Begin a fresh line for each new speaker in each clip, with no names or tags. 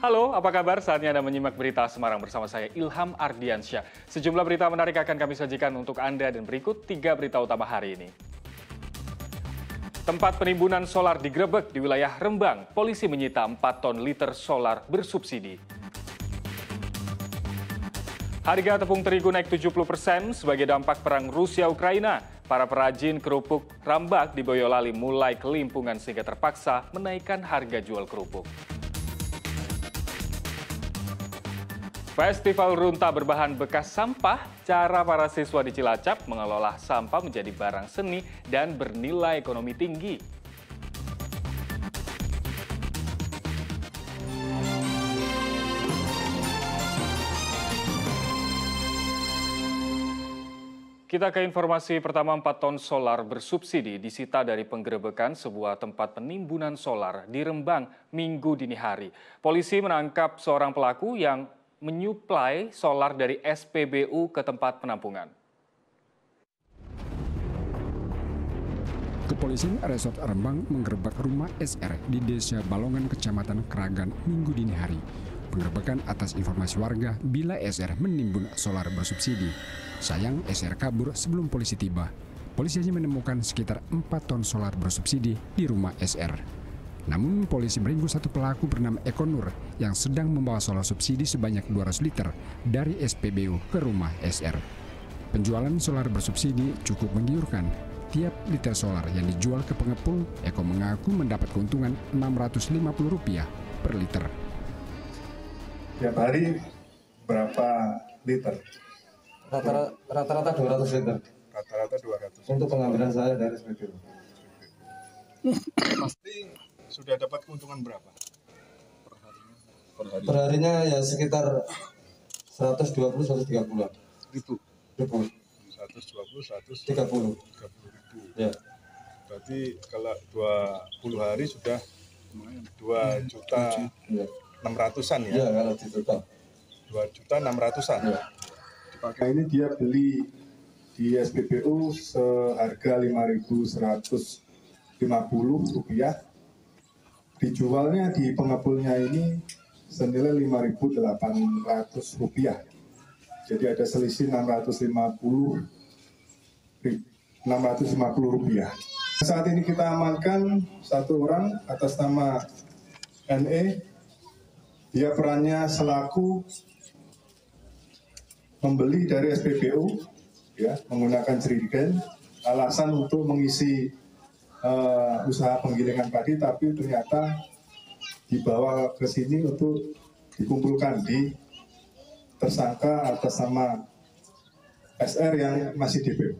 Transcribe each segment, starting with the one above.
Halo, apa kabar? Saatnya Anda menyimak berita Semarang bersama saya Ilham Ardiansyah. Sejumlah berita menarik akan kami sajikan untuk Anda dan berikut 3 berita utama hari ini. Tempat penimbunan solar digerebek di wilayah Rembang. Polisi menyita 4 ton liter solar bersubsidi. Harga tepung terigu naik 70% sebagai dampak perang Rusia-Ukraina. Para perajin kerupuk Rambak di Boyolali mulai kelimpungan sehingga terpaksa menaikkan harga jual kerupuk. Festival Runta berbahan bekas sampah, cara para siswa di Cilacap mengelola sampah menjadi barang seni dan bernilai ekonomi tinggi. Kita ke informasi pertama, 4 ton solar bersubsidi disita dari penggerebekan sebuah tempat penimbunan solar di Rembang Minggu dini hari. Polisi menangkap seorang pelaku yang menyuplai solar dari SPBU ke tempat penampungan.
Kepolisian Resort Rembang menggerebek rumah SR di Desa Balongan, Kecamatan Keragan, Minggu dini hari. Penggerebekan atas informasi warga bila SR menimbun solar bersubsidi. Sayang, SR kabur sebelum polisi tiba. Polisi hanya menemukan sekitar 4 ton solar bersubsidi di rumah SR. Namun polisi meringkus satu pelaku bernama Eko Nur yang sedang membawa solar subsidi sebanyak 200 liter dari SPBU ke rumah SR. Penjualan solar bersubsidi cukup menggiurkan. Tiap liter solar yang dijual ke pengepul, Eko mengaku mendapat keuntungan Rp650 per liter.
Tiap hari berapa liter?
Rata-rata 200 liter.
Rata-rata 200.
Untuk pengambilan saya dari SPBU.
Pasti sudah dapat keuntungan berapa?
Per harinya ya sekitar 120-130
Ribu.
120,
120, 130
130.
ribu.
Ya.
Berarti kalau 20 hari sudah 2 juta
Ya.
600-an ya?
Ya, kalau di total.
2 juta 600-an.
Ya.
Ini dia beli di SPBU seharga Rp5.150. Dijualnya di pengepulnya ini senilai Rp5.800. Jadi ada selisih Rp650. Saat ini kita amankan satu orang atas nama NE. Dia perannya selaku membeli dari SPBU, ya, menggunakan jerigen, alasan untuk mengisi usaha penggilingan padi, tapi ternyata dibawa ke sini untuk dikumpulkan di tersangka atas nama SR yang masih DPO.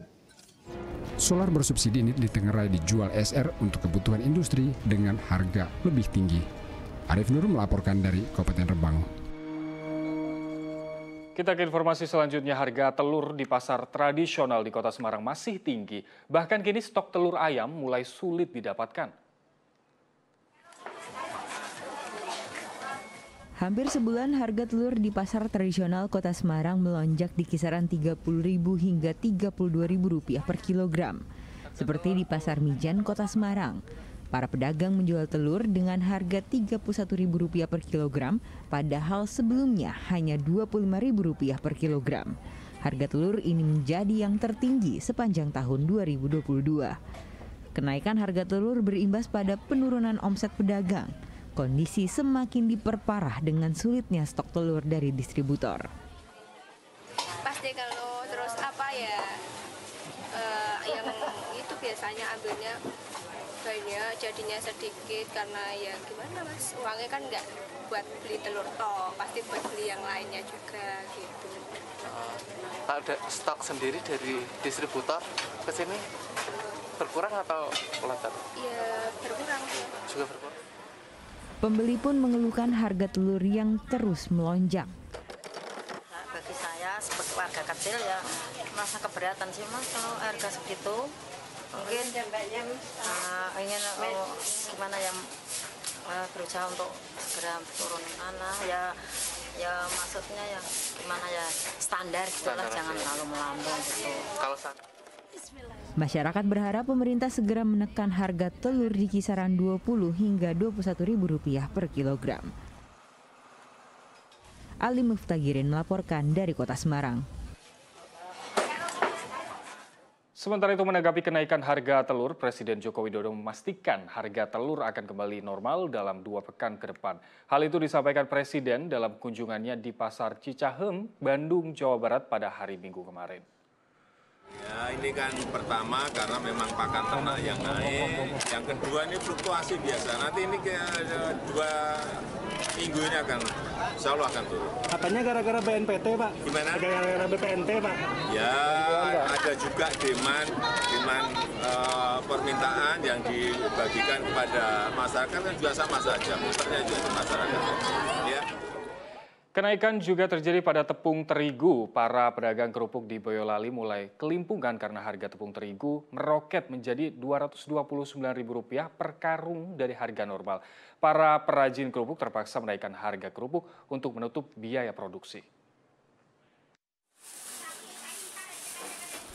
Solar bersubsidi ini ditengerai dijual SR untuk kebutuhan industri dengan harga lebih tinggi. Arif Nur melaporkan dari Kabupaten Rembang.
Kita ke informasi selanjutnya, harga telur di pasar tradisional di Kota Semarang masih tinggi. Bahkan kini stok telur ayam mulai sulit didapatkan.
Hampir sebulan harga telur di pasar tradisional Kota Semarang melonjak di kisaran Rp30.000 hingga Rp32.000 per kilogram. Seperti di Pasar Mijan, Kota Semarang. Para pedagang menjual telur dengan harga Rp31.000 per kilogram, padahal sebelumnya hanya Rp25.000 per kilogram. Harga telur ini menjadi yang tertinggi sepanjang tahun 2022. Kenaikan harga telur berimbas pada penurunan omset pedagang. Kondisi semakin diperparah dengan sulitnya stok telur dari distributor.
Pasti kalau terus yang itu biasanya ambilnya banyak, jadinya sedikit karena ya gimana mas, uangnya kan nggak buat beli telur toh, pasti buat beli yang lainnya juga gitu.
Ada stok sendiri dari distributor ke sini berkurang atau melonjak?
Ya berkurang.
Juga berkurang.
Pembeli pun mengeluhkan harga telur yang terus melonjak.
Bagi saya sebagai warga kecil ya merasa keberatan sih mas kalau harga segitu. Mungkin ingin gimana ya, berusaha untuk segera turunin ya maksudnya ya gimana ya, standar gitulah, jangan terlalu melambung gitu.
Kalau
Masyarakat berharap pemerintah segera menekan harga telur di kisaran Rp20 hingga Rp21.000 per kilogram. Ali Muftagirin melaporkan dari Kota Semarang.
Sementara itu menanggapi kenaikan harga telur, Presiden Joko Widodo memastikan harga telur akan kembali normal dalam 2 pekan ke depan. Hal itu disampaikan Presiden dalam kunjungannya di Pasar Cicahem, Bandung, Jawa Barat pada hari Minggu kemarin.
Ya, ini kan pertama karena memang pakan ternak yang naik. Yang kedua ini fluktuasi biasa. Nanti ini ke 2 minggu ini akan, insya Allah akan turun.
Katanya gara-gara BNPT, Pak.
Gimana?
Gara-gara BPNT, Pak.
Ya, ada juga demand permintaan yang dibagikan kepada masyarakat kan juga sama saja. Muternya juga di masyarakat. Ya.
Kenaikan juga terjadi pada tepung terigu. Para pedagang kerupuk di Boyolali mulai kelimpungan karena harga tepung terigu meroket menjadi Rp229.000 per karung dari harga normal. Para perajin kerupuk terpaksa menaikkan harga kerupuk untuk menutup biaya produksi.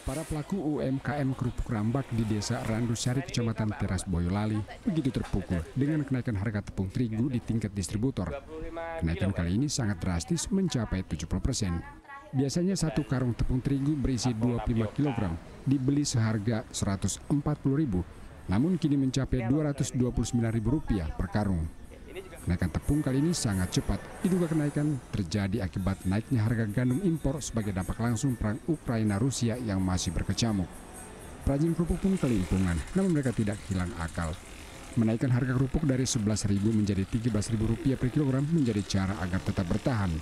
Para pelaku UMKM kerupuk rambak di Desa Randusari, Kecamatan Teras, Boyolali begitu terpukul dengan kenaikan harga tepung terigu di tingkat distributor. Kenaikan kali ini sangat drastis mencapai 70%. Biasanya 1 karung tepung terigu berisi 25 kg dibeli seharga Rp140.000, namun kini mencapai Rp229.000 per karung. Kenaikan tepung kali ini sangat cepat. Diduga kenaikan terjadi akibat naiknya harga gandum impor sebagai dampak langsung perang Ukraina-Rusia yang masih berkecamuk. Perajin kerupuk pun kelimpungan, namun mereka tidak hilang akal. Menaikkan harga kerupuk dari Rp11.000 menjadi Rp13.000 per kilogram menjadi cara agar tetap bertahan.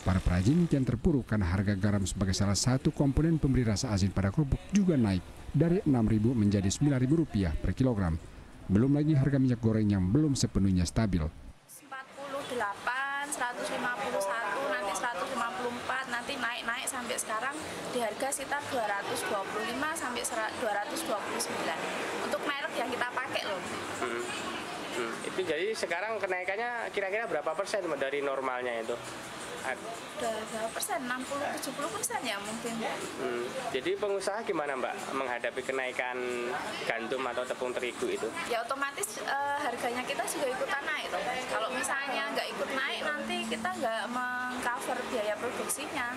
Para perajin kian terpuruk karena harga garam sebagai salah satu komponen pemberi rasa asin pada kerupuk juga naik dari Rp6.000 menjadi Rp9.000 per kilogram. Belum lagi harga minyak goreng yang belum sepenuhnya stabil.
151, nanti 154, nanti naik sampai sekarang di harga sekitar 225 sampai 229 untuk merek yang kita pakai loh.
Itu jadi sekarang kenaikannya kira-kira berapa persen dari normalnya itu?
Udah berapa persen? 60-70% ya mungkin.
Jadi pengusaha gimana Mbak menghadapi kenaikan gandum atau tepung terigu itu?
Ya otomatis harganya kita juga ikutan naik. Kalau misalnya nggak ikut naik nanti kita nggak meng-cover biaya produksinya.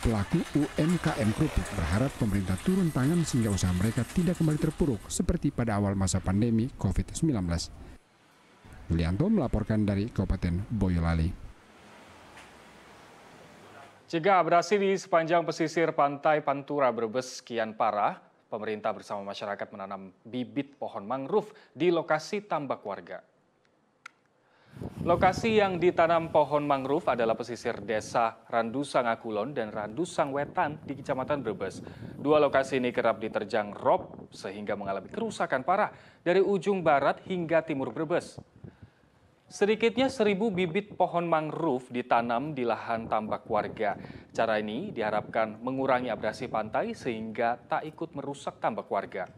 Pelaku UMKM kerupuk berharap pemerintah turun tangan sehingga usaha mereka tidak kembali terpuruk seperti pada awal masa pandemi COVID-19. Yulianto melaporkan dari Kabupaten Boyolali.
Jika abrasi di sepanjang pesisir pantai Pantura Brebes kian parah, pemerintah bersama masyarakat menanam bibit pohon mangrove di lokasi tambak warga. Lokasi yang ditanam pohon mangrove adalah pesisir desa Randusang Akulon dan Randusang Wetan di Kecamatan Brebes. 2 lokasi ini kerap diterjang rob sehingga mengalami kerusakan parah dari ujung barat hingga timur Brebes. Sedikitnya 1.000 bibit pohon mangrove ditanam di lahan tambak warga. Cara ini diharapkan mengurangi abrasi pantai sehingga tak ikut merusak tambak warga.